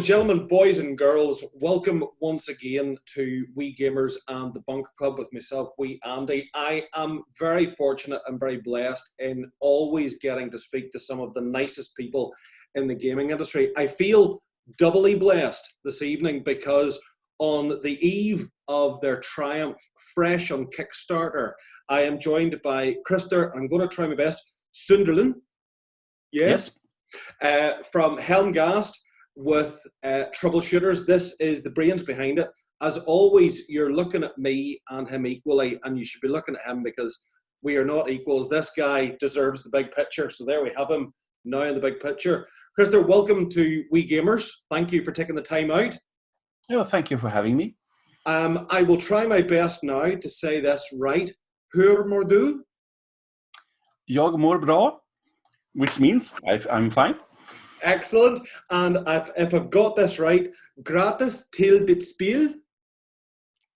gentlemen, boys and girls, welcome once again to Weegamers and the Bunker Club with myself, Wee Andy. I am very fortunate and very blessed in always getting to speak to some of the nicest people in the gaming industry. I feel doubly blessed this evening because on the eve of their triumph, fresh on Kickstarter, I am joined by Krister, and I'm going to try my best, Sundelin, yes. From Helmgast with Troubleshooters. This is the brains behind it. As always, you're looking at me and him equally, and you should be looking at him because we are not equals. This guy deserves the big picture, so there we have him now in the big picture. Krister, welcome to Weegamers. Thank you for taking the time out. Oh, thank you for having me. I will try my best now to say this right. Hur mår du? Jag mår bra, which means I'm fine. Excellent. And if I've got this right, gratis till ditt spel.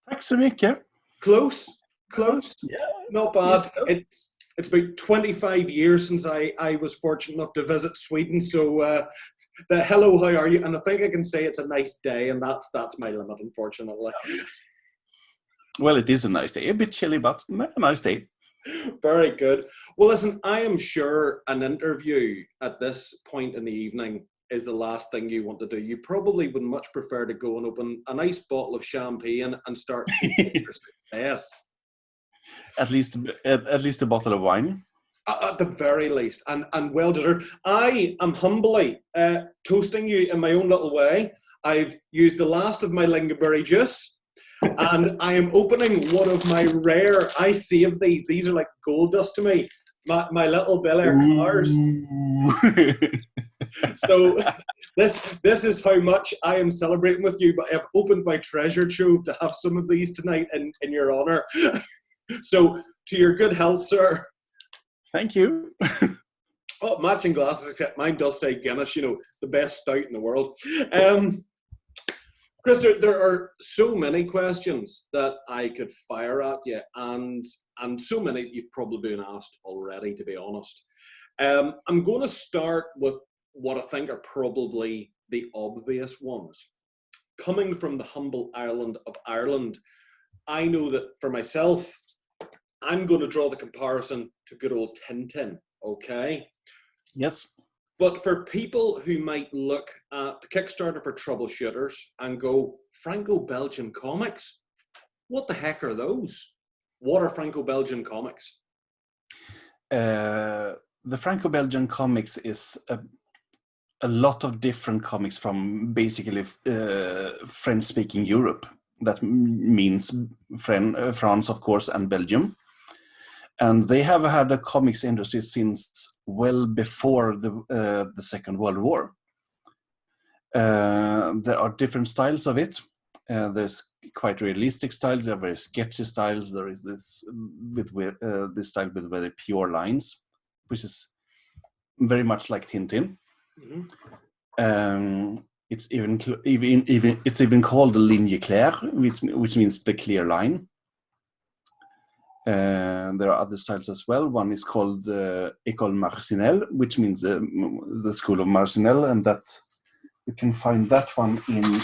Tack så mycket. Close. Yeah. Not bad. Yes. It's about 25 years since I was fortunate enough to visit Sweden. So hello, how are you? And I think I can say it's a nice day, and that's my limit, unfortunately. Well, it is a nice day. A bit chilly, but a nice day. Very good. Well, listen, I am sure an interview at this point in the evening is the last thing you want to do. You probably would much prefer to go and open a nice bottle of champagne and start your success. At least a bottle of wine. At the very least, and well deserved. I am humbly toasting you in my own little way. I've used the last of my lingonberry juice. And I am opening one of my rare, I save these. These are like gold dust to me. My little Bel Air cars. So this is how much I am celebrating with you. But I've opened my treasure trove to have some of these tonight in your honor. So to your good health, sir. Thank you. Oh, matching glasses, except mine does say Guinness, you know, the best stout in the world. Krister, there are so many questions that I could fire at you, and so many that you've probably been asked already, to be honest. I'm going to start with what I think are probably the obvious ones. Coming from the humble island of Ireland, I know that for myself, I'm going to draw the comparison to good old Tintin, okay? Yes. But for people who might look at the Kickstarter for Troubleshooters and go, Franco-Belgian comics? What the heck are those? What are Franco-Belgian comics? The Franco-Belgian comics is a lot of different comics from basically French-speaking Europe. That means France, of course, and Belgium. And they have had a comics industry since well before the Second World War. There are different styles of it. There's quite realistic styles. There are very sketchy styles. There is this this style with very pure lines, which is very much like Tintin. Mm-hmm. It's even called the ligne claire, which means the clear line. There are other styles as well. One is called École Marcinelle, which means the School of Marcinelle, and that you can find that one in.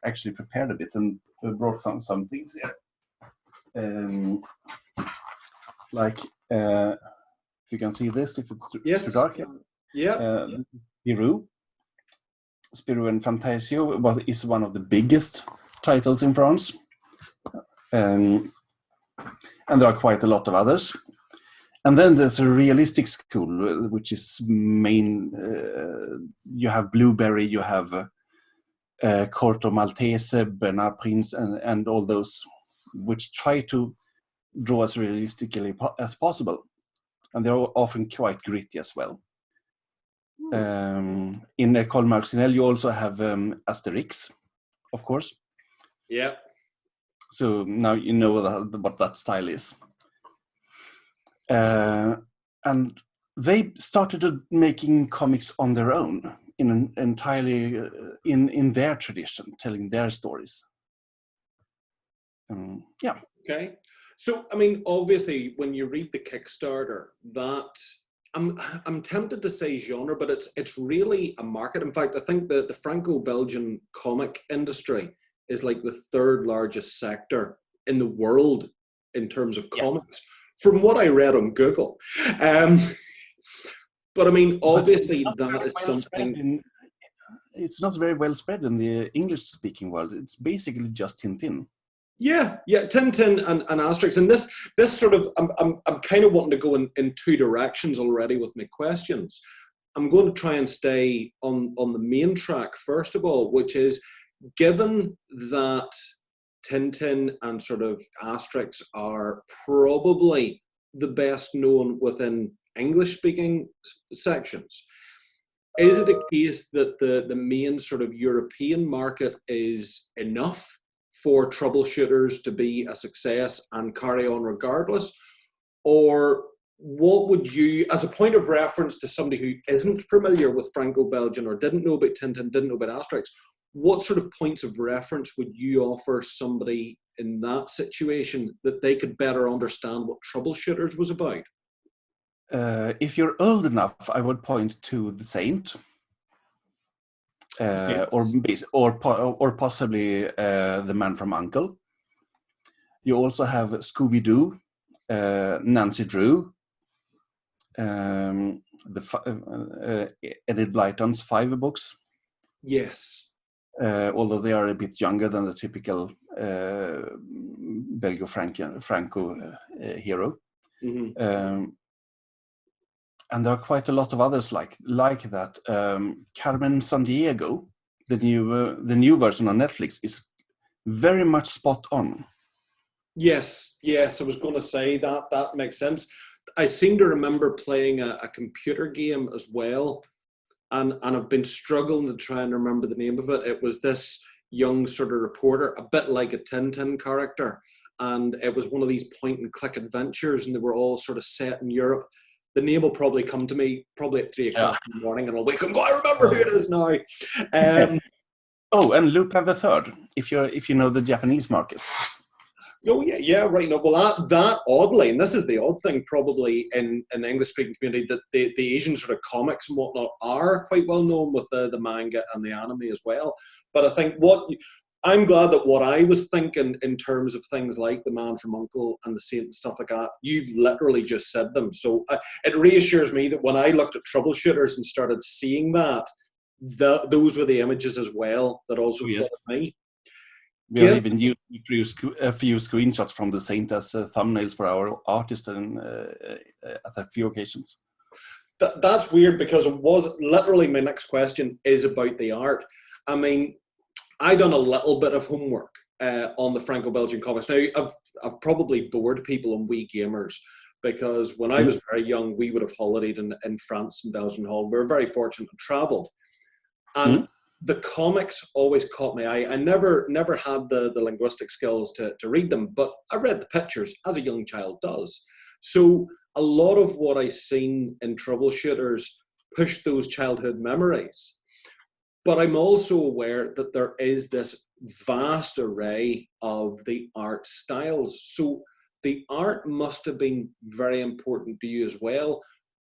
Actually, prepared a bit and brought some things here. Like if you can see this, if it's too dark. Yeah. Spirou and Fantasio is one of the biggest titles in France. And there are quite a lot of others. And then there's a realistic school, which is main. You have Blueberry, you have Corto Maltese, Bernard Prince, and all those, which try to draw as realistically as possible. And they're often quite gritty as well. In École Marcinelle, you also have Asterix, of course. Yeah. So now you know what that style is. And they started making comics on their own, entirely in their tradition, telling their stories. Yeah. Okay. So, I mean, obviously, when you read the Kickstarter, that I'm tempted to say genre, but it's really a market. In fact, I think the Franco-Belgian comic industry is like the third largest sector in the world in terms of Yes. comics, from what I read on Google. Um, but I mean, But obviously, that is something. It's not very well spread in the English-speaking world. It's basically just Tintin. Yeah, Tintin and Asterix, and this sort of I'm kind of wanting to go in two directions already with my questions. I'm going to try and stay on the main track first of all, which is given that Tintin and sort of Asterix are probably the best known within English speaking sections. Is it a case that the main sort of European market is enough for troubleshooters to be a success and carry on regardless? Or what would you, as a point of reference to somebody who isn't familiar with Franco-Belgian or didn't know about Tintin, didn't know about Asterix, what sort of points of reference would you offer somebody in that situation that they could better understand what Troubleshooters was about? If you're old enough, I would point to The Saint, Yes. or possibly The Man from U.N.C.L.E. You also have Scooby-Doo, Nancy Drew, Enid Blyton's 5 books. Yes. Although they are a bit younger than the typical Belgo-Franco hero. Mm-hmm. And there are quite a lot of others like that. Carmen Sandiego, the new version on Netflix, is very much spot on. Yes, I was going to say that makes sense. I seem to remember playing a computer game as well, and I've been struggling to try and remember the name of it. It was this young sort of reporter, a bit like a Tintin character, and it was one of these point and click adventures, and they were all sort of set in Europe. The name will probably come to me probably at 3 o'clock in the morning, and I'll wake up and go, I remember who it is now. Oh, and Lupin the Third, if you know the Japanese market. Oh yeah, right. No, well, that oddly, and this is the odd thing, probably in the English-speaking community, that the Asian sort of comics and whatnot are quite well known with the manga and the anime as well. But I think I'm glad that what I was thinking in terms of things like The Man from U.N.C.L.E. and The Saint and stuff like that, you've literally just said them. So it reassures me that when I looked at Troubleshooters and started seeing that, those were the images as well that also followed me. We are even using a few screenshots from The Saint as thumbnails for our artist and at a few occasions. That's weird because it was literally my next question is about the art. I mean, I done a little bit of homework on the Franco-Belgian comics. Now, I've probably bored people on Weegamers because when I was very young, we would have holidayed in France and Belgian Hall. We were very fortunate and travelled. And the comics always caught my eye. I never had the linguistic skills to read them, but I read the pictures as a young child does. So a lot of what I seen in Troubleshooters pushed those childhood memories. But I'm also aware that there is this vast array of the art styles. So the art must have been very important to you as well.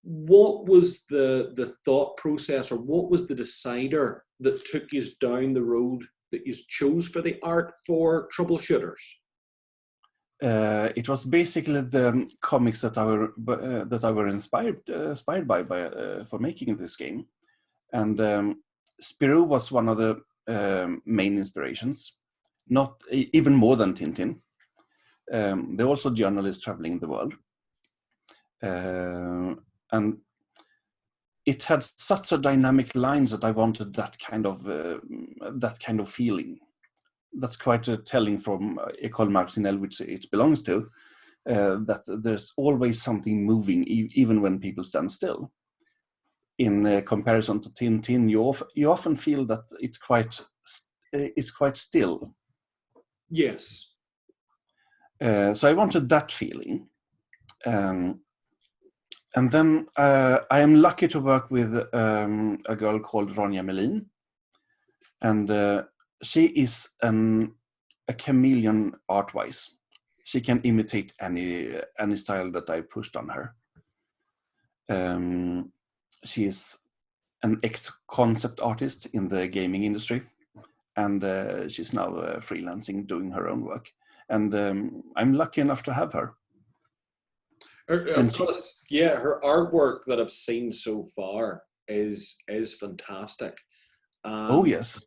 What was the thought process, or what was the decider that took you down the road that you chose for the art for Troubleshooters? It was basically the comics that I were inspired by for making this game, and Spirou was one of the main inspirations, not even more than Tintin. They're also journalists traveling the world, and it had such a dynamic lines that I wanted that kind of feeling. That's quite telling from École Marcinelle, which it belongs to, that there's always something moving, even when people stand still. In comparison to Tintin, you often feel that it's quite still. Yes. So I wanted that feeling. And then I am lucky to work with a girl called Ronja Melin. And she is a chameleon art-wise. She can imitate any style that I pushed on her. She is an ex-concept artist in the gaming industry, and she's now freelancing, doing her own work. And I'm lucky enough to have her. Her artwork that I've seen so far is fantastic. Oh yes.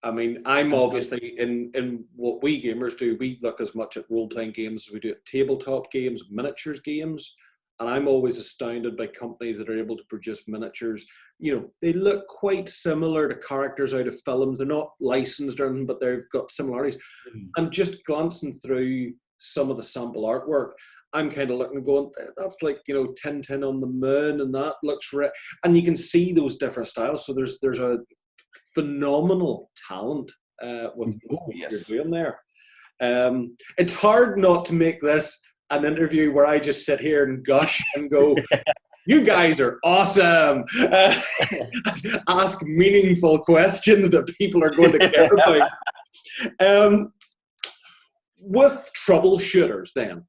I mean, I'm obviously in what we gamers do. We look as much at role-playing games as we do at tabletop games, miniatures games. And I'm always astounded by companies that are able to produce miniatures. You know, they look quite similar to characters out of films. They're not licensed or anything, but they've got similarities. And just glancing through some of the sample artwork, I'm kind of looking and going, that's like, you know, Tintin on the moon, and that looks and you can see those different styles. So there's a phenomenal talent with what you're doing there. It's hard not to make this an interview where I just sit here and gush and go, you guys are awesome. Ask meaningful questions that people are going to care about. With Troubleshooters, then,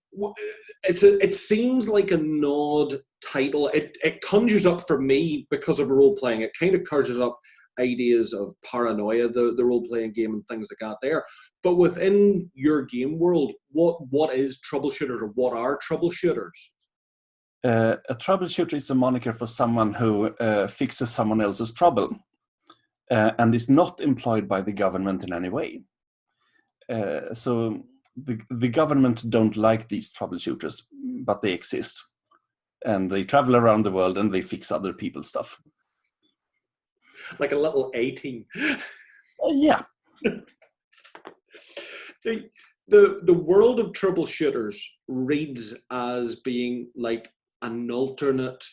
it seems like an odd title. It conjures up for me, because of role-playing, it kind of conjures up ideas of Paranoia, the role-playing game, and things like that there. But within your game world, what is Troubleshooters, or what are Troubleshooters? A troubleshooter is a moniker for someone who fixes someone else's trouble and is not employed by the government in any way. So the government don't like these troubleshooters, but they exist. And they travel around the world and they fix other people's stuff. Like a little A-team. Yeah. The world of Troubleshooters reads as being like an alternate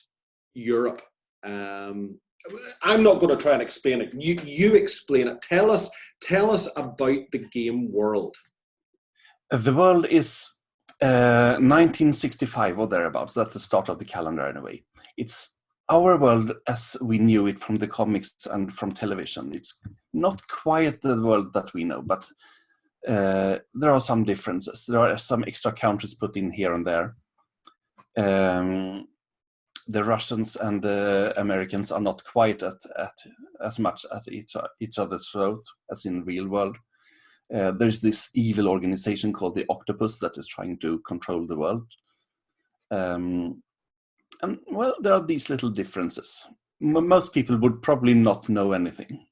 Europe. I'm not going to try and explain it. You explain it. Tell us about the game world. The world is 1965 or thereabouts. That's the start of the calendar anyway. It's our world as we knew it from the comics and from television. It's not quite the world that we know, but there are some differences. There are some extra countries put in here and there. The Russians and the Americans are not quite at as much at each other's throat as in real world. There's this evil organization called the Octopus that is trying to control the world. And well, there are these little differences. Most people would probably not know anything.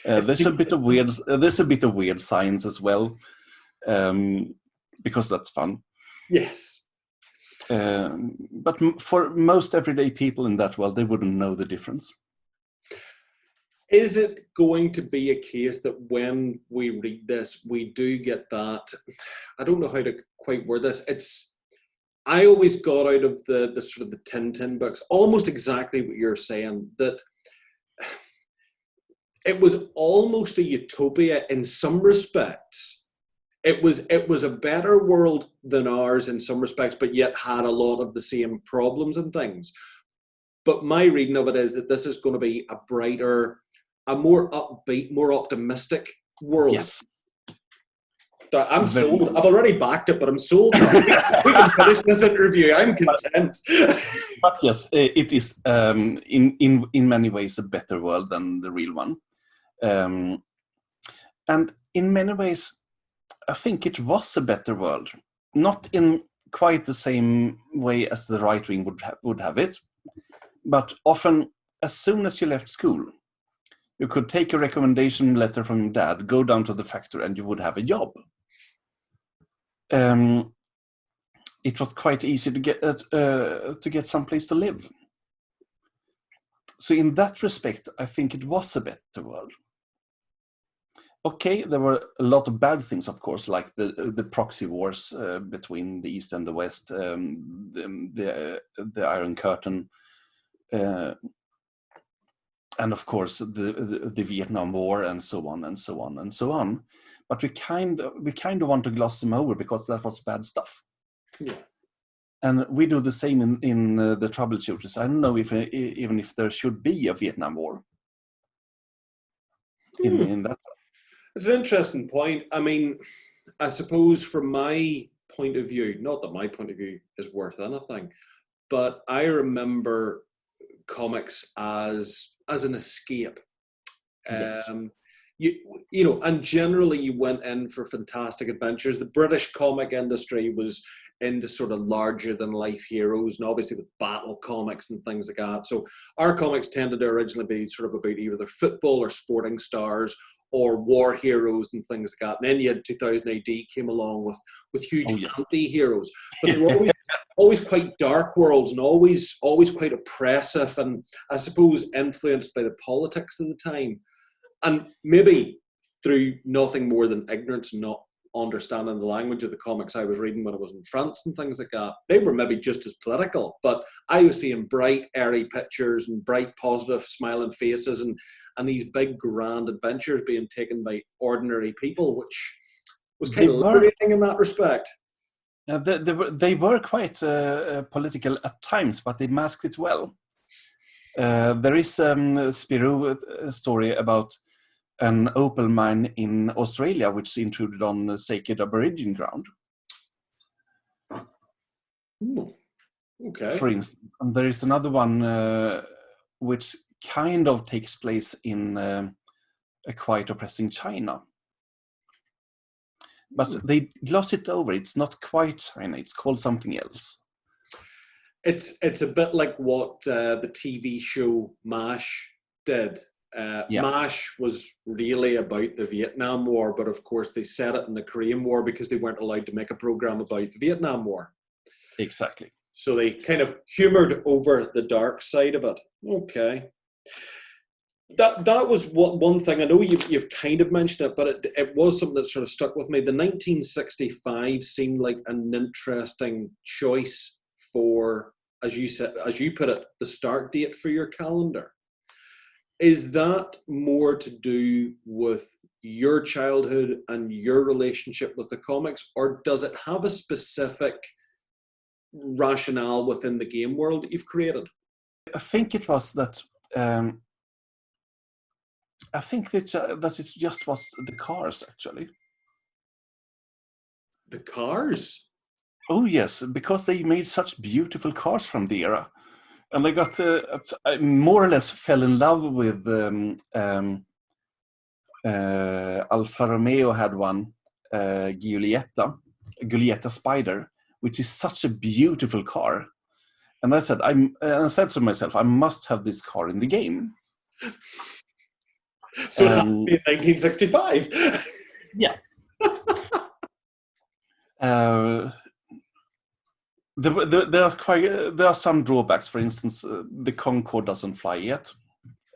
There's a bit of weird science as well, because that's fun. Yes. But for most everyday people in that world, they wouldn't know the difference. Is it going to be a case that when we read this, we do get that? I don't know how to quite word this. I always got out of the sort of the Tintin books almost exactly what you're saying, that it was almost a utopia in some respects. It was a better world than ours in some respects, but yet had a lot of the same problems and things. But my reading of it is that this is going to be a brighter, a more upbeat, more optimistic world. Yes. I'm sold. I've already backed it, but I'm sold. We can finish this interview. I'm content. But yes, it is in many ways a better world than the real one. And in many ways, I think it was a better world. Not in quite the same way as the right wing would have it, but often, as soon as you left school, you could take a recommendation letter from your dad, go down to the factory, and you would have a job. It was quite easy to get someplace to live. So in that respect, I think it was a better world. Okay, there were a lot of bad things, of course, like the proxy wars between the East and the West, the Iron Curtain, and of course the Vietnam War, and so on and so on and so on. But we kind of want to gloss them over because that was bad stuff. Yeah. And we do the same in the Troubleshooters. I don't know even if there should be a Vietnam War in that. It's an interesting point. I mean, I suppose from my point of view, not that my point of view is worth anything, but I remember comics as an escape. Yes. You know, and generally you went in for fantastic adventures. The British comic industry was into sort of larger than life heroes, and obviously with battle comics and things like that. So our comics tended to originally be sort of about either football or sporting stars or war heroes and things like that. And then you had 2000 AD came along with huge anti-heroes, but they were always quite dark worlds and always quite oppressive, and I suppose influenced by the politics of the time. And maybe through nothing more than ignorance and not understanding the language of the comics I was reading when I was in France and things like that, they were maybe just as political. But I was seeing bright, airy pictures and bright, positive, smiling faces and these big, grand adventures being taken by ordinary people, which was kind of liberating in that respect. They were quite political at times, but they masked it well. There is a Spirou story about an opal mine in Australia, which intruded on sacred Aborigine ground. Ooh, okay. For instance, and there is another one which kind of takes place in a quite oppressing China. But they gloss it over. It's not quite China. It's called something else. It's a bit like what the TV show MASH did. MASH was really about the Vietnam War, but of course they set it in the Korean War because they weren't allowed to make a program about the Vietnam War. Exactly. So they kind of humored over the dark side of it. Okay. That was one thing. I know you've kind of mentioned it, but it was something that sort of stuck with me. The 1965 seemed like an interesting choice for, as you put it, the start date for your calendar. Is that more to do with your childhood and your relationship with the comics, or does it have a specific rationale within the game world that you've created? I think it was that. I think that it just was the cars, actually. The cars? Oh yes, because they made such beautiful cars from the era. And I got, I more or less fell in love with Alfa Romeo had one, Giulietta Spider, which is such a beautiful car. And I said to myself, I must have this car in the game. So it has to be in 1965. Yeah. There are some drawbacks. For instance, the Concorde doesn't fly yet,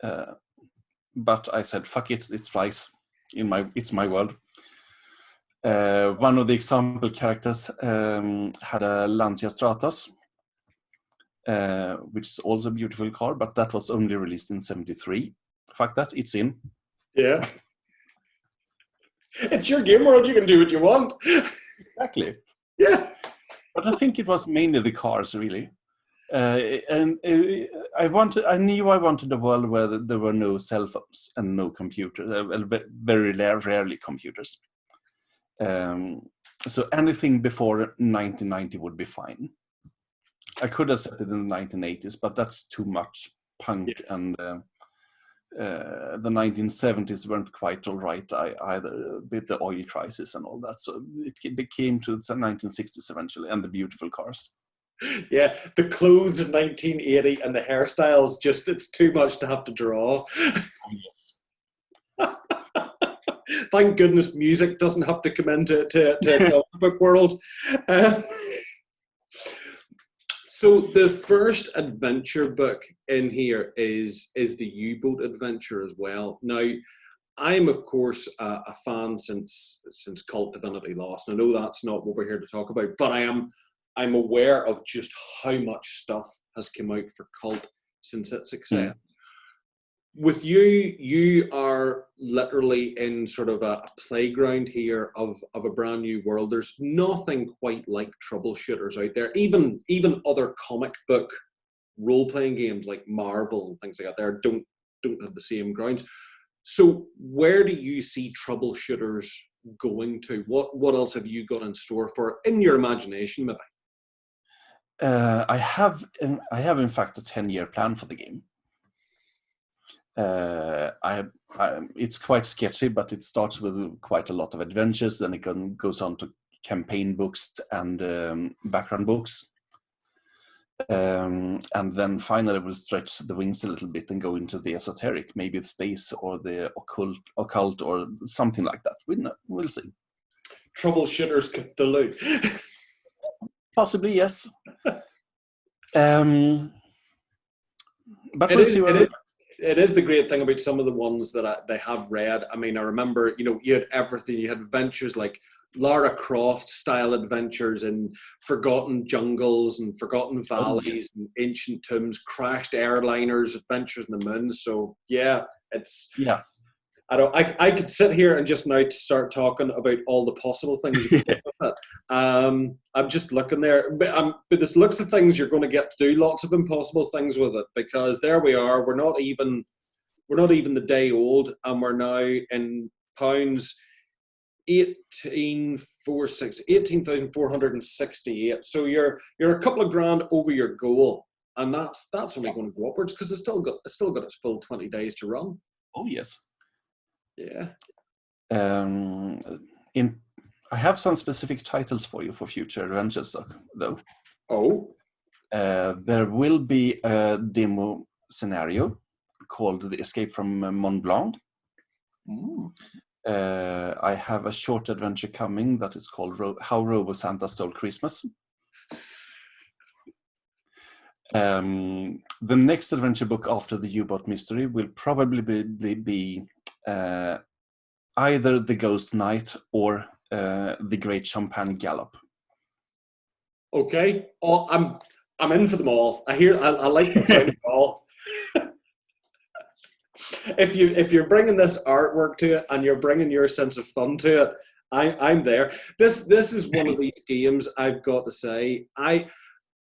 but I said, "Fuck it, it flies." It's my world. One of the example characters had a Lancia Stratos, which is also a beautiful car, but that was only released in '73. Fuck that, it's in. Yeah. It's your game world, you can do what you want. Exactly. Yeah. But I think it was mainly the cars, really. And I knew I wanted a world where there were no cell phones and no computers, very rarely computers. So anything before 1990 would be fine. I could have set it in the 1980s, but that's too much punk, and the 1970s weren't quite all right either, with the oil crisis and all that. So it became to the 1960s eventually, and the beautiful cars. Yeah, the clothes in 1980 and the hairstyles, just it's too much to have to draw. Oh, yes. Thank goodness music doesn't have to come into the comic book world. So the first adventure book in here is the U-boat adventure as well. Now, I'm of course a fan since Cult Divinity Lost. I know that's not what we're here to talk about, but I'm aware of just how much stuff has come out for Cult since its success. With you are literally in sort of a playground here of a brand new world. There's nothing quite like Troubleshooters out there. Even other comic book role-playing games like Marvel and things like that there don't have the same grounds. So where do you see Troubleshooters going to? What else have you got in store for in your imagination, maybe? I have in fact a 10-year plan for the game. It's quite sketchy, but it starts with quite a lot of adventures, and it goes on to campaign books and background books. And then finally we'll stretch the wings a little bit and go into the esoteric, maybe space or the occult or something like that. We'll see. Troubleshooters Cthulhu. Possibly, yes. But we'll see. It is the great thing about some of the ones that they have read. I mean, I remember, you had everything. You had adventures like Lara Croft style adventures in forgotten jungles and forgotten valleys and ancient tombs, crashed airliners, adventures in the moon. So yeah, I could sit here and just now to start talking about all the possible things you can do with it. I'm just looking there, but this looks of things you're going to get to do lots of impossible things with it, because there we are. We're not even the day old, and we're now in pounds 18,468. So you're a couple of grand over your goal, and that's only going to go upwards because it's still got its full 20 days to run. Oh yes. Yeah. I have some specific titles for you for future adventures, though. Oh. There will be a demo scenario called The Escape from Mont Blanc. I have a short adventure coming that is called How Robo Santa Stole Christmas. The next adventure book after the U-Boat mystery will probably be either The Ghost Knight or The Great Champagne Gallop. Okay. Oh, I'm in for them all. I like the sound of all. If you're bringing this artwork to it and you're bringing your sense of fun to it, I'm there. This is one of these games, I've got to say, I'm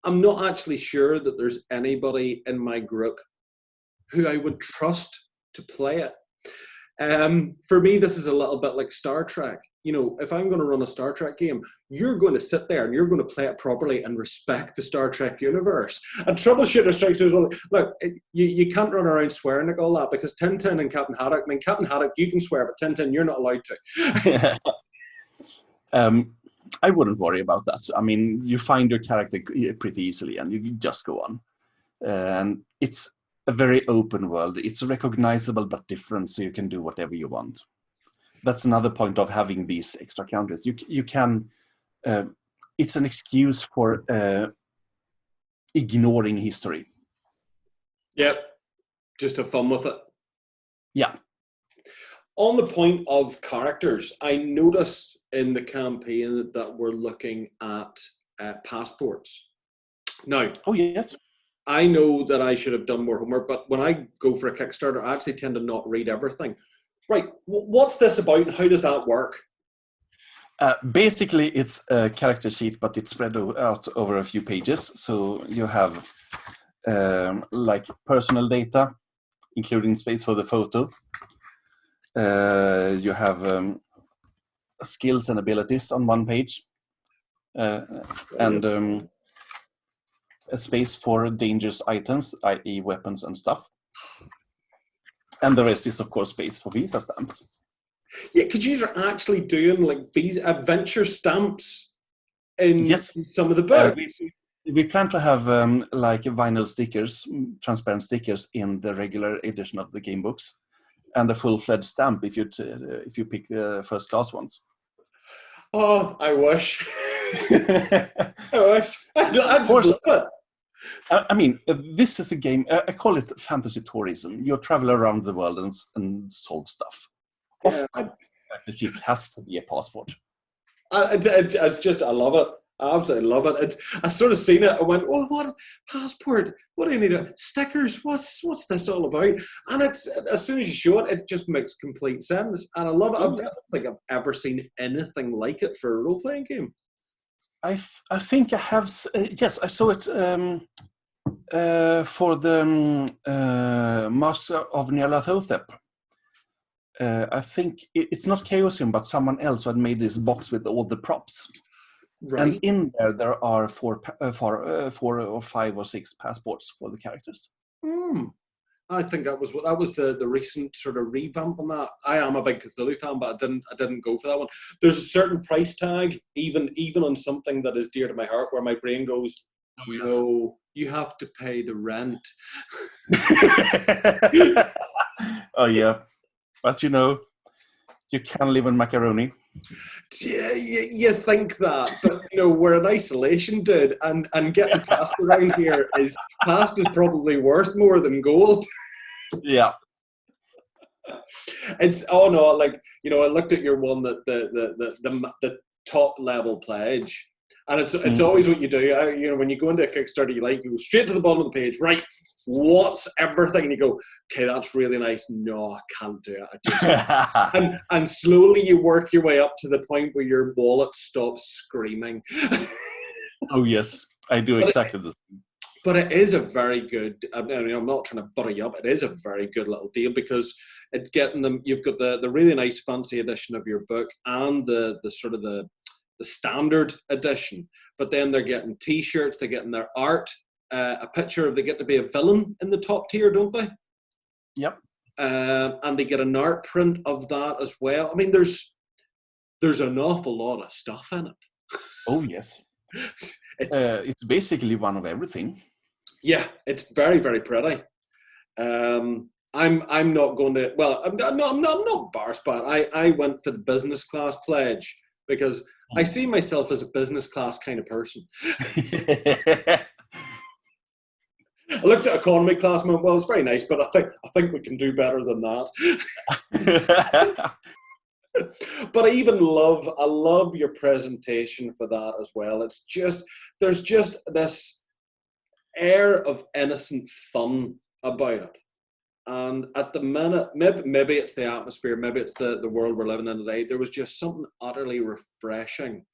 not actually sure that there's anybody in my group who I would trust to play it. For me, this is a little bit like Star Trek. If I'm going to run a Star Trek game, you're going to sit there and you're going to play it properly and respect the Star Trek universe. And Troubleshooter strikes me as well. Look, you can't run around swearing like all that, because Tintin and Captain Haddock, Captain Haddock, you can swear, but Tintin, you're not allowed to. I wouldn't worry about that. I mean, you find your character pretty easily and you just go on. And it's a very open world. It's recognizable but different, so you can do whatever you want. That's another point of having these extra countries. You can. It's an excuse for ignoring history. Yep, just have fun with it. Yeah. On the point of characters, I notice in the campaign that we're looking at passports. Now, oh yes. I know that I should have done more homework, but when I go for a Kickstarter, I actually tend to not read everything. Right, what's this about and how does that work? Basically, it's a character sheet, but it's spread out over a few pages. So you have like personal data, including space for the photo. You have skills and abilities on one page, and a space for dangerous items, i.e. weapons and stuff. And the rest is, of course, space for visa stamps. Yeah, because you are actually doing like these adventure stamps in some of the books. We plan to have like vinyl stickers, transparent stickers in the regular edition of the game books, and a full-fledged stamp if you pick the first class ones. Oh, I wish. I wish. I just love it. I mean, this is a game, I call it fantasy tourism. You travel around the world and solve stuff. Yeah. Of course, it has to be a passport. I love it. I absolutely love it. I sort of seen it. I went, oh, what passport? What do you need? Stickers? What's this all about? And it's, as soon as you show it, it just makes complete sense. And I love it. I don't think I've ever seen anything like it for a role-playing game. I think I have. Yes, I saw it for the Master of Nyarlathotep. I think it's not Chaosium, but someone else who had made this box with all the props. And Right. in there are four or five or six passports for the characters. Hmm. I think that was the recent sort of revamp on that. I am a big Cthulhu fan, but I didn't go for that one. There's a certain price tag, even on something that is dear to my heart, where my brain goes, Oh, yes. no, you have to pay the rent. Oh yeah, but you know, you can live on macaroni. Yeah, you think that, but you know we're in isolation, dude, and getting past around here is probably worth more than gold. Yeah. It's oh no, like you know, I looked at your one that the top level pledge, and it's always what you do. You know, when you go into a Kickstarter, you go straight to the bottom of the page, right? What's everything? And you go, okay, that's really nice. No, I can't do it. I just and slowly you work your way up to the point where your wallet stops screaming. Oh yes, I do exactly the same. But it is a very good. I mean, I'm not trying to butter you up. It is a very good little deal because it's getting them. You've got the really nice fancy edition of your book and the sort of the standard edition. But then they're getting T-shirts. They're getting their art. A picture of they get to be a villain in the top tier, don't they? Yep. And they get an art print of that as well. I mean, there's an awful lot of stuff in it. Oh yes. It's basically one of everything. Yeah, it's very, very pretty. I'm not going to. Well, I'm not embarrassed, but I went for the business class pledge because I see myself as a business class kind of person. I looked at economy class and went, well, it's very nice, but I think we can do better than that. But I love your presentation for that as well. It's just there's just this air of innocent fun about it. And at the minute, maybe it's the atmosphere, maybe it's the world we're living in today. There was just something utterly refreshing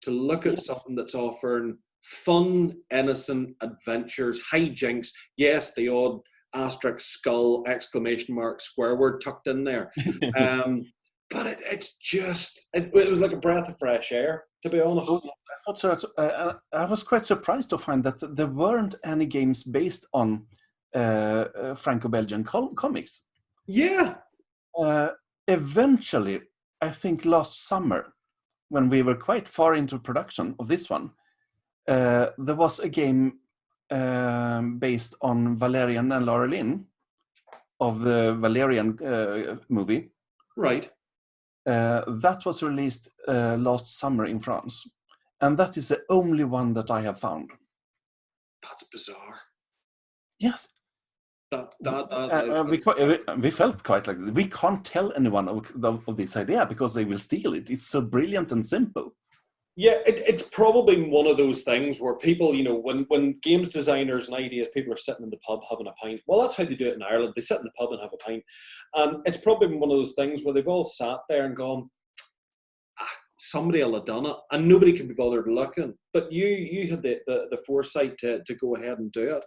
to look at something that's offering fun, innocent adventures, hijinks. Yes, the odd asterisk, skull, exclamation mark, square word tucked in there. But it was like a breath of fresh air, to be honest. Oh, I thought so. I was quite surprised to find that there weren't any games based on Franco-Belgian comics. Yeah. Eventually, I think last summer, when we were quite far into production of this one, there was a game based on Valerian and Laureline of the Valerian movie. Right. That was released last summer in France. And that is the only one that I have found. That's bizarre. Yes. We felt quite like we can't tell anyone of this idea because they will steal it. It's so brilliant and simple. Yeah, it's probably one of those things where people, you know, when games designers and ideas, people are sitting in the pub having a pint. Well, that's how they do it in Ireland. They sit in the pub and have a pint. And it's probably one of those things where they've all sat there and gone, somebody will have done it. And nobody can be bothered looking. But you had the foresight to go ahead and do it.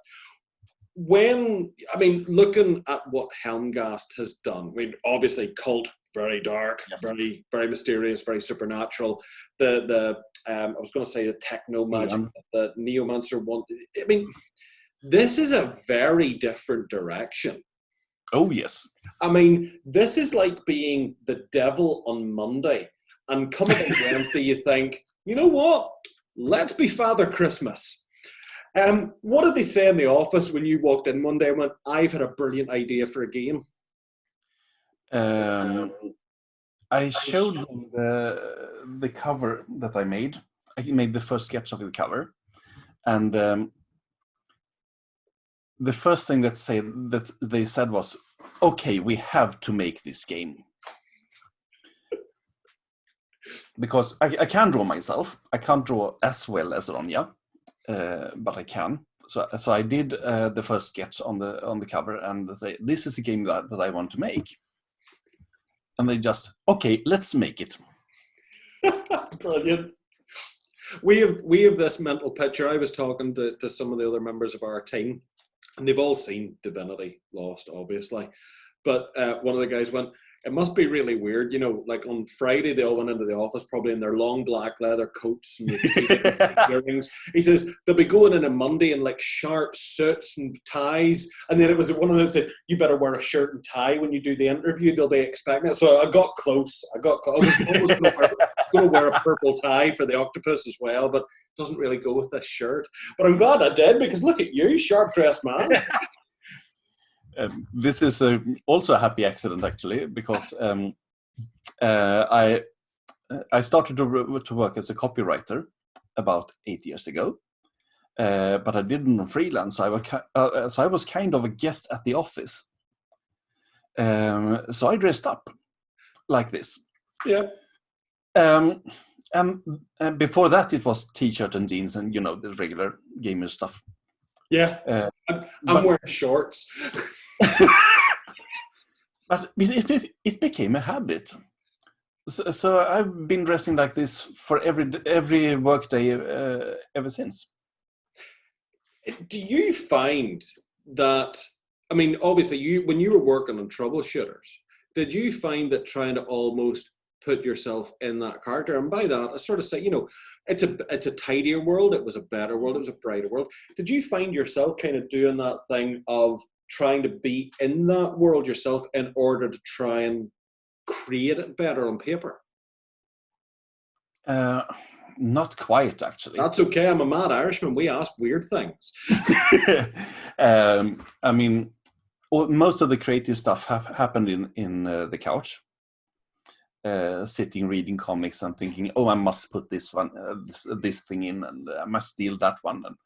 Looking at what Helmgast has done, I mean, obviously cult, very dark, yes. very, very mysterious, very supernatural. I was going to say the techno magic, the Neomancer one. I mean, this is a very different direction. Oh, yes. I mean, this is like being the devil on Monday and coming on Wednesday, you think, you know what? Let's be Father Christmas. What did they say in the office when you walked in one day and went, I've had a brilliant idea for a game? I showed them the cover that I made. I made the first sketch of the cover. And the first thing that they said was, okay, we have to make this game. Because I can draw myself. I can't draw as well as Ronja. But I can. So I did the first sketch on the cover and say, this is a game that I want to make. And they just, okay, let's make it. Brilliant. We have this mental picture. I was talking to some of the other members of our team, and they've all seen Divinity Lost, obviously. but one of the guys went, it must be really weird, you know, like on Friday they all went into the office probably in their long black leather coats and earrings. He says they'll be going in on Monday in like sharp suits and ties, and then it was one of those that you better wear a shirt and tie when you do the interview. They'll be expecting it. So I got close. I was almost going to wear a purple tie for the octopus as well, but it doesn't really go with this shirt. But I'm glad I did, because look at you, sharp dressed man. This is also a happy accident, actually, because I started to work as a copywriter about 8 years ago, but I didn't freelance. So I was kind of a guest at the office. So I dressed up like this. Yeah. And before that, it was t-shirt and jeans and, you know, the regular gamer stuff. Yeah. I'm wearing shorts. But it became a habit. So I've been dressing like this for every workday ever since. Do you find that, I mean, obviously, when you were working on Troubleshooters, did you find that trying to almost put yourself in that character, and by that, I sort of say, you know, it's a tidier world, it was a better world, it was a brighter world. Did you find yourself kind of doing that thing of trying to be in that world yourself in order to try and create it better on paper? Not quite, actually. That's okay. I'm a mad Irishman. We ask weird things. I mean, most of the creative stuff happened in the couch, sitting, reading comics, and thinking, "Oh, I must put this one, this thing in, and I must steal that one." And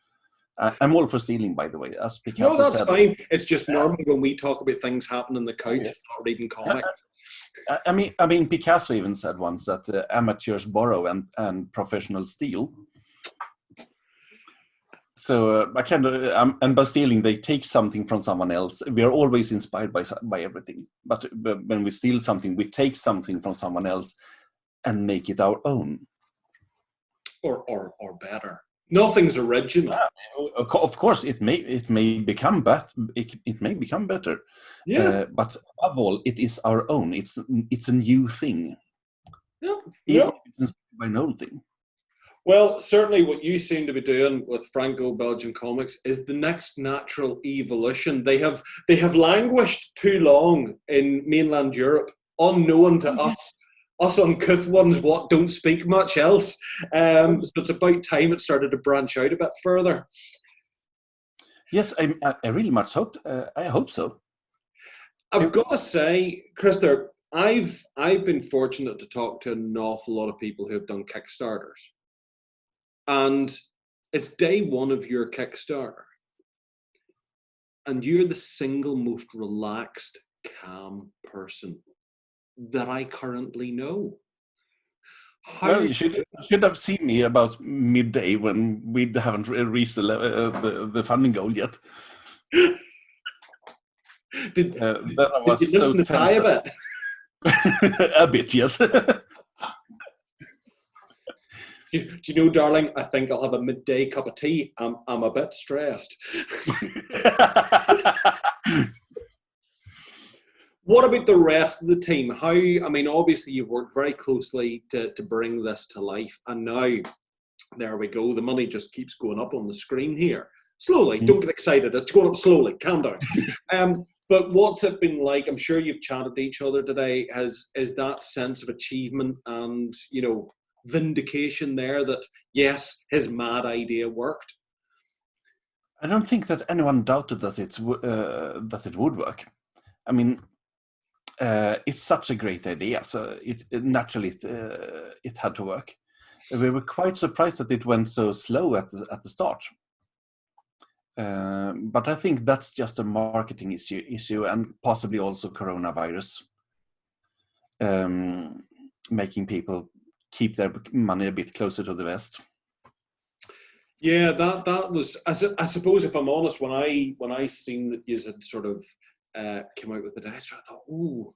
I'm all for stealing, by the way. That's fine. It's just normal when we talk about things happening on the couch, not reading comics. I mean, Picasso even said once that amateurs borrow and professionals steal. So I kind of, and by stealing, they take something from someone else. We are always inspired by everything, but when we steal something, we take something from someone else and make it our own, or better. Nothing's original. Of course, it may become better. Yeah. But above all, it is our own. It's a new thing. Yeah. Even if it's inspired by an old thing. Well, certainly what you seem to be doing with Franco-Belgian comics is the next natural evolution. They have languished too long in mainland Europe, unknown to us uncouth ones what don't speak much else. So it's about time it started to branch out a bit further. Yes, I really much hope. I hope so. I've got to say, Krister, I've been fortunate to talk to an awful lot of people who have done Kickstarters. And it's day one of your Kickstarter. And you're the single most relaxed, calm person that I currently know. Well, you should have seen me about midday when we haven't reached the funding goal yet. Did I was you listen to Ty a bit? A bit, yes. Do you know, darling, I think I'll have a midday cup of tea. I'm a bit stressed. What about the rest of the team? I mean, obviously you've worked very closely to bring this to life. And now, there we go. The money just keeps going up on the screen here. Slowly, don't get excited. It's going up slowly. Calm down. But what's it been like? I'm sure you've chatted to each other today. Is that sense of achievement and, you know, vindication there that, yes, his mad idea worked? I don't think that anyone doubted that it would work. I mean, it's such a great idea, so it naturally had to work. We were quite surprised that it went so slow at the start. But I think that's just a marketing issue and possibly also coronavirus, making people keep their money a bit closer to the vest. Yeah, that was. I suppose, if I'm honest, when I seen that you had sort of came out with the dice, I thought, ooh,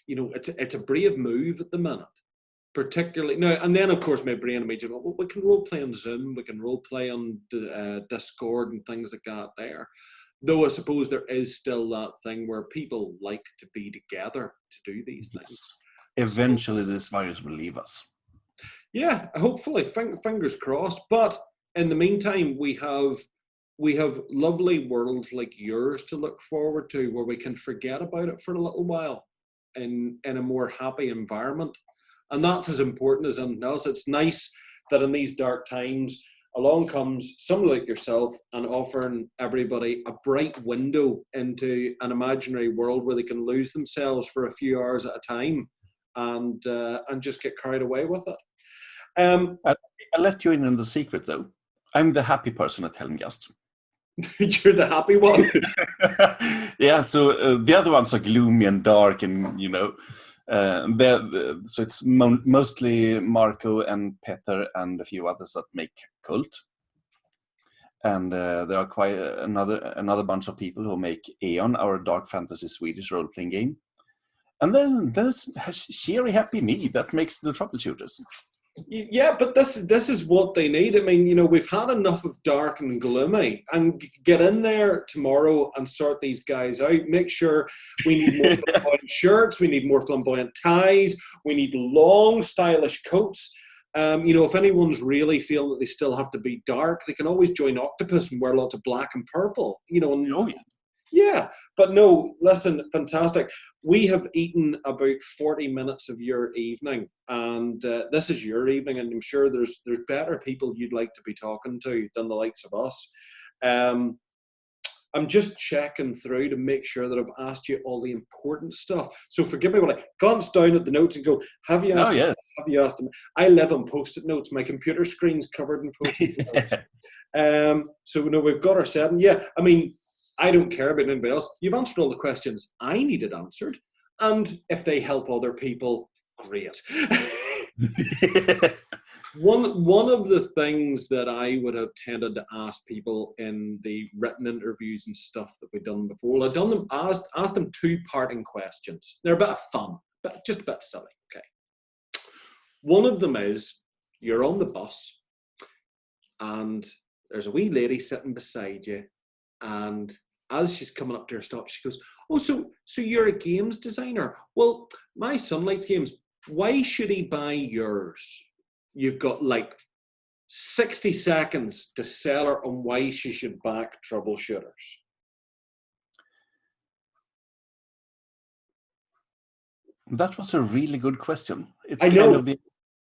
you know, it's a brave move at the minute, particularly now. And then, of course, my brain immediately went, well, we can role play on Zoom, we can role play on Discord and things like that there. Though I suppose there is still that thing where people like to be together to do these things. Yes. Eventually, this virus will leave us. Yeah, hopefully, fingers crossed. But in the meantime, we have lovely worlds like yours to look forward to, where we can forget about it for a little while in a more happy environment. And that's as important as anything else. It's nice that in these dark times, along comes someone like yourself and offering everybody a bright window into an imaginary world where they can lose themselves for a few hours at a time and just get carried away with it. I let you in on the secret, though. I'm the happy person at Helmgast. You're the happy one. Yeah, so the other ones are gloomy and dark, and so it's mostly Marco and Peter and a few others that make Cult, and there are quite another bunch of people who make Aeon, our dark fantasy Swedish role-playing game, and there's cheery, happy me that makes the Troubleshooters. Yeah, but this is what they need. I mean, we've had enough of dark and gloomy, and get in there tomorrow and sort these guys out. Make sure we need more flamboyant shirts, we need more flamboyant ties, we need long, stylish coats. If anyone's really feeling that they still have to be dark, they can always join Octopus and wear lots of black and purple. Oh yeah. Yeah, but no, listen, fantastic. We have eaten about 40 minutes of your evening, and this is your evening, and I'm sure there's better people you'd like to be talking to than the likes of us. I'm just checking through to make sure that I've asked you all the important stuff. So forgive me when I glance down at the notes and go, have you asked him? Have you asked him? I live on Post-it notes. My computer screen's covered in Post-it notes. So we've got our setting. Yeah, I mean, I don't care about anybody else. You've answered all the questions I needed answered. And if they help other people, great. One of the things that I would have tended to ask people in the written interviews and stuff that we've done before, I've done them, asked them two parting questions. They're a bit of fun, but just a bit silly. Okay. One of them is, you're on the bus and there's a wee lady sitting beside you, and as she's coming up to her stop, she goes, "Oh, so you're a games designer? Well, my son likes games. Why should he buy yours?" You've got like 60 seconds to sell her on why she should back Troubleshooters. That was a really good question. It's I know.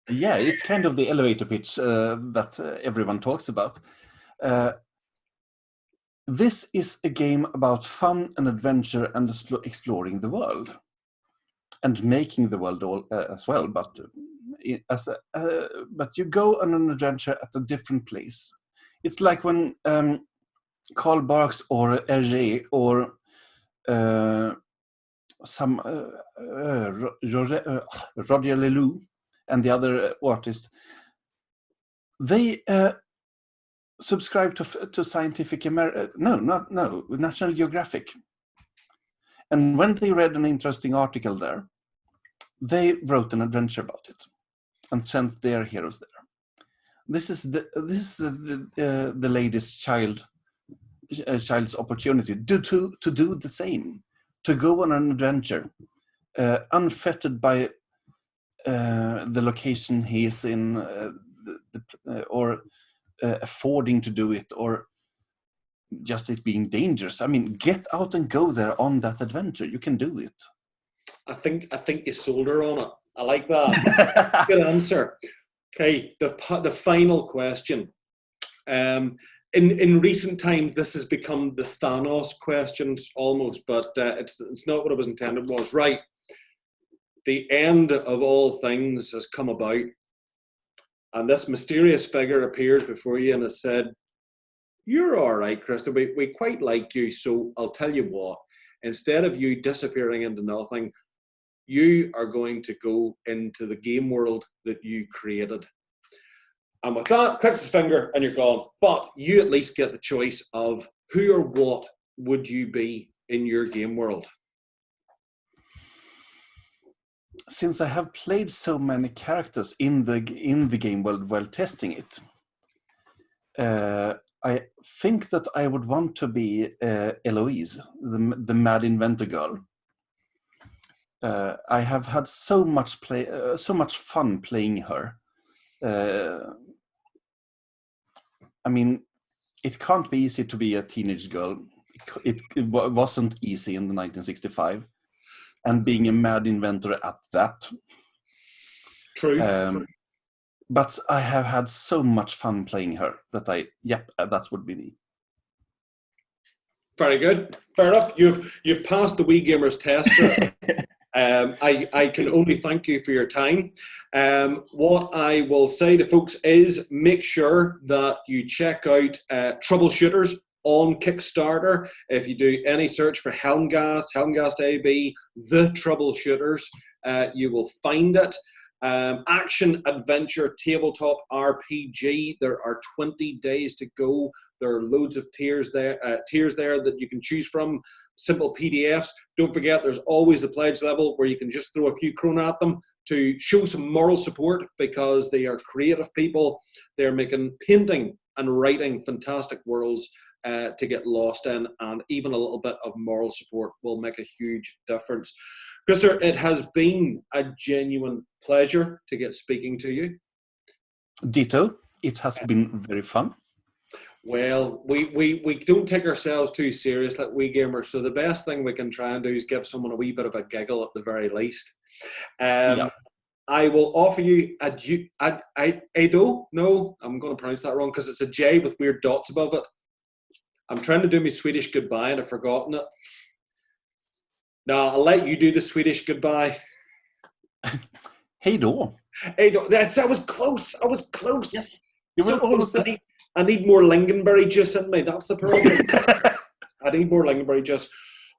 It's kind of the elevator pitch that everyone talks about. This is a game about fun and adventure and exploring the world and making the world as well. But but you go on an adventure at a different place. It's like when Karl Barks or Hergé or some Roger Leloup and the other artist, they subscribe to Scientific National Geographic, and when they read an interesting article there, they wrote an adventure about it and sent their heroes there. This is the lady's child's opportunity to do the same, to go on an adventure, unfettered by the location he is in, or affording to do it, or just it being dangerous. I mean, get out and go there on that adventure. You can do it. I think you sold her on it. I like that. Good answer. Okay, the final question. In recent times, this has become the Thanos questions almost, but it's not what it was intended was. Right. The end of all things has come about, and this mysterious figure appears before you and has said, "You're all right, Krister. We quite like you, so I'll tell you what. Instead of you disappearing into nothing, you are going to go into the game world that you created." And with that, clicks his finger and you're gone. But you at least get the choice of who or what would you be in your game world. Since I have played so many characters in the game world while testing it, I think that I would want to be Eloise, the mad inventor girl. I have had so much fun playing her. I mean, it can't be easy to be a teenage girl. It wasn't easy in the 1965, and being a mad inventor at that. True. But I have had so much fun playing her that that would be me. Very good. Fair enough. You've passed the Weegamers test, sir. I can only thank you for your time. What I will say to folks is make sure that you check out Troubleshooters on Kickstarter. If you do any search for Helmgast AB, The Troubleshooters, you will find it. Action, adventure, tabletop RPG. There are 20 days to go. There are loads of tiers there that you can choose from. Simple PDFs. Don't forget, there's always the pledge level where you can just throw a few krona at them to show some moral support, because they are creative people. They're painting and writing fantastic worlds to get lost in, and even a little bit of moral support will make a huge difference. Krister, it has been a genuine pleasure to get speaking to you. Ditto. It has been very fun. Well, we don't take ourselves too seriously at Weegamers, so the best thing we can try and do is give someone a wee bit of a giggle at the very least. Yeah. I will offer you Ado. No, I'm going to pronounce that wrong because it's a J with weird dots above it. I'm trying to do my Swedish goodbye and I've forgotten it. No, I'll let you do the Swedish goodbye. Hey då. Hey då. Yes, I was close. Yes. You were almost there. I need more lingonberry juice in me. That's the problem. I need more lingonberry juice.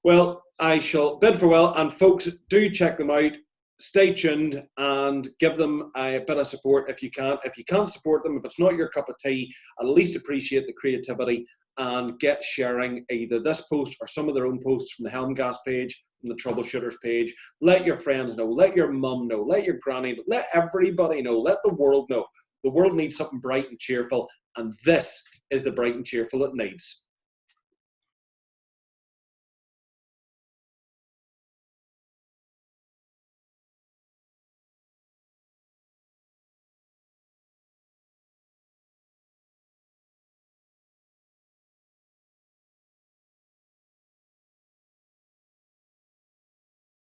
Well, I shall bid farewell. And folks, do check them out. Stay tuned and give them a bit of support if you can. If you can't support them, if it's not your cup of tea, at least appreciate the creativity and get sharing either this post or some of their own posts from the Helmgast page, from the Troubleshooters page. Let your friends know. Let your mum know. Let your granny know. Let everybody know. Let the world know. The world needs something bright and cheerful, and this is the bright and cheerful it needs.